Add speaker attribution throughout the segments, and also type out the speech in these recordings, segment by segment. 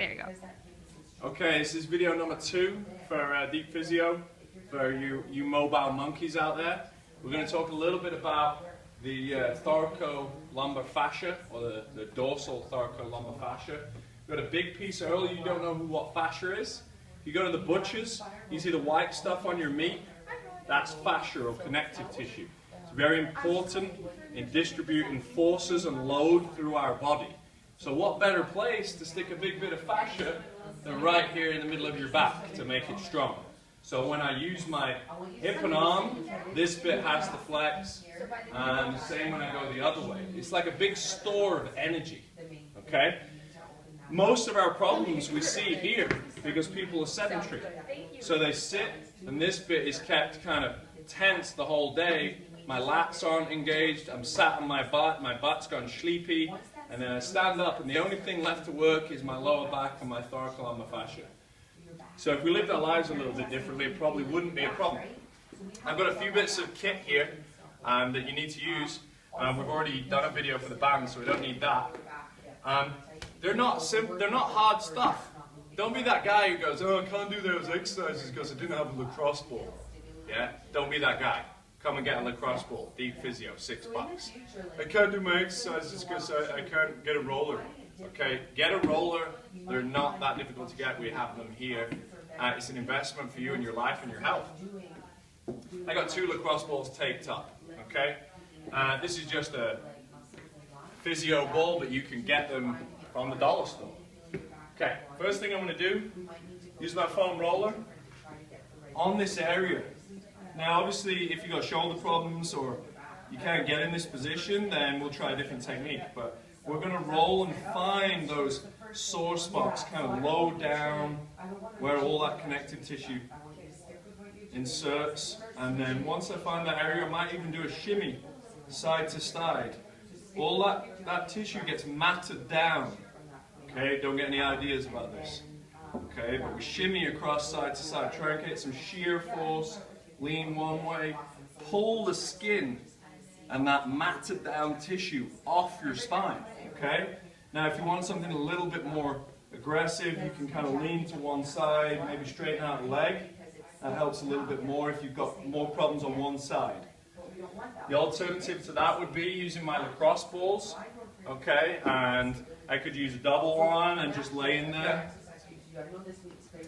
Speaker 1: There you go.
Speaker 2: Okay, this is video number 2 for Deep Physio, for you mobile monkeys out there. We're going to talk a little bit about the thoracolumbar fascia, or the dorsal thoracolumbar fascia. We've got a big piece earlier. You don't know what fascia is. If you go to the butchers, you see the white stuff on your meat. That's fascia, or connective tissue. It's very important in distributing forces and load through our body. So what better place to stick a big bit of fascia than right here in the middle of your back to make it strong. So when I use my hip and arm, this bit has to flex, and the same when I go the other way. It's like a big store of energy, okay? Most of our problems we see here because people are sedentary. So they sit, and this bit is kept kind of tense the whole day. My lats aren't engaged, I'm sat on my butt's gone sleepy, and then I stand up, and the only thing left to work is my lower back and my thoracolumbar fascia. So if we lived our lives a little bit differently, it probably wouldn't be a problem. I've got a few bits of kit here that you need to use. We've already done a video for the band, so we don't need that. They're not hard stuff. Don't be that guy who goes, "Oh, I can't do those exercises because I didn't have a lacrosse ball." Yeah, don't be that guy. Come and get a lacrosse ball. Deep Physio, $6. I can't do my exercises because I can't get a roller. Okay, get a roller. They're not that difficult to get. We have them here. It's an investment for you in your life and your health. I got 2 lacrosse balls taped up. Okay, this is just a physio ball, but you can get them from the dollar store. Okay, first thing I'm going to do, use my foam roller on this area. Now obviously if you've got shoulder problems or you can't get in this position, then we'll try a different technique. But we're going to roll and find those sore spots kind of low down where all that connective tissue inserts. And then once I find that area, I might even do a shimmy side to side. All that tissue gets matted down. Okay, don't get any ideas about this. Okay, but we shimmy across side to side. Try and get some shear force. Lean one way, pull the skin and that matted down tissue off your spine, okay? Now if you want something a little bit more aggressive, you can kind of lean to one side, maybe straighten out the leg. That helps a little bit more if you've got more problems on one side. The alternative to that would be using my lacrosse balls, okay? And I could use a double one and just lay in there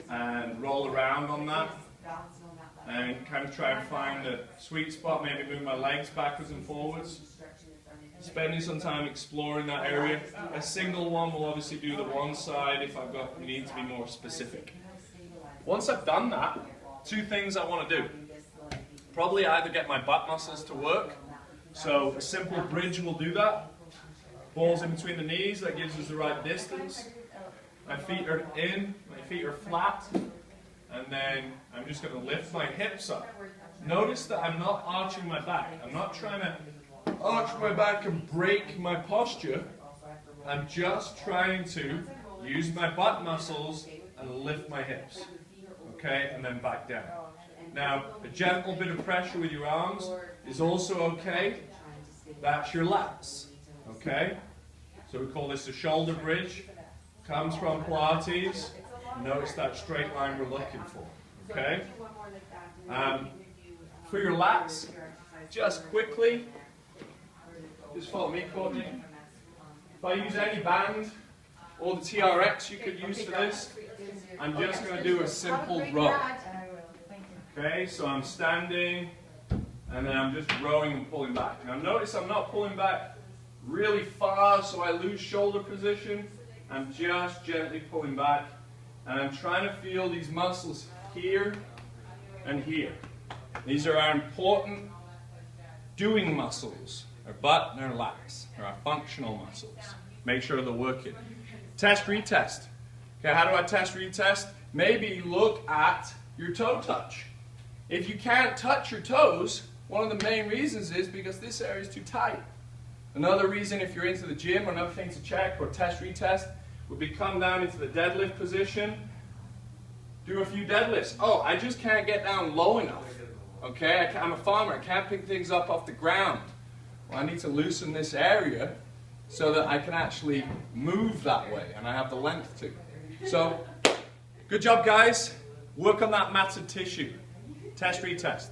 Speaker 2: and roll around on that. And kind of try and find a sweet spot, maybe move my legs backwards and forwards. Spending some time exploring that area. A single one will obviously do the one side if you need to be more specific. Once I've done that, 2 things I want to do. Probably either get my butt muscles to work, so a simple bridge will do that. Balls in between the knees, that gives us the right distance. My feet are in, my feet are flat. And then I'm just going to lift my hips up. Notice that I'm not arching my back. I'm not trying to arch my back and break my posture. I'm just trying to use my butt muscles and lift my hips. Okay, and then back down. Now, a gentle bit of pressure with your arms is also okay. That's your lats. Okay? So we call this a shoulder bridge. Comes from Pilates. Notice that straight line we're looking for, okay? For your lats, just quickly, just follow me, Courtney. If I use any band or the TRX you could use for this, I'm just going to do a simple row. Okay, so I'm standing, and then I'm just rowing and pulling back. Now notice I'm not pulling back really far so I lose shoulder position. I'm just gently pulling back. And I'm trying to feel these muscles here and here. These are our important doing muscles. Our butt and our lats. They're our functional muscles. Make sure they're working. Test, retest. Okay, how do I test, retest? Maybe look at your toe touch. If you can't touch your toes, one of the main reasons is because this area is too tight. Another reason, if you're into the gym, another thing to check or test, retest, would be come down into the deadlift position, do a few deadlifts. Oh, I just can't get down low enough. Okay, I'm a farmer, I can't pick things up off the ground. Well, I need to loosen this area so that I can actually move that way and I have the length to. So, good job guys. Work on that matted tissue. Test, retest.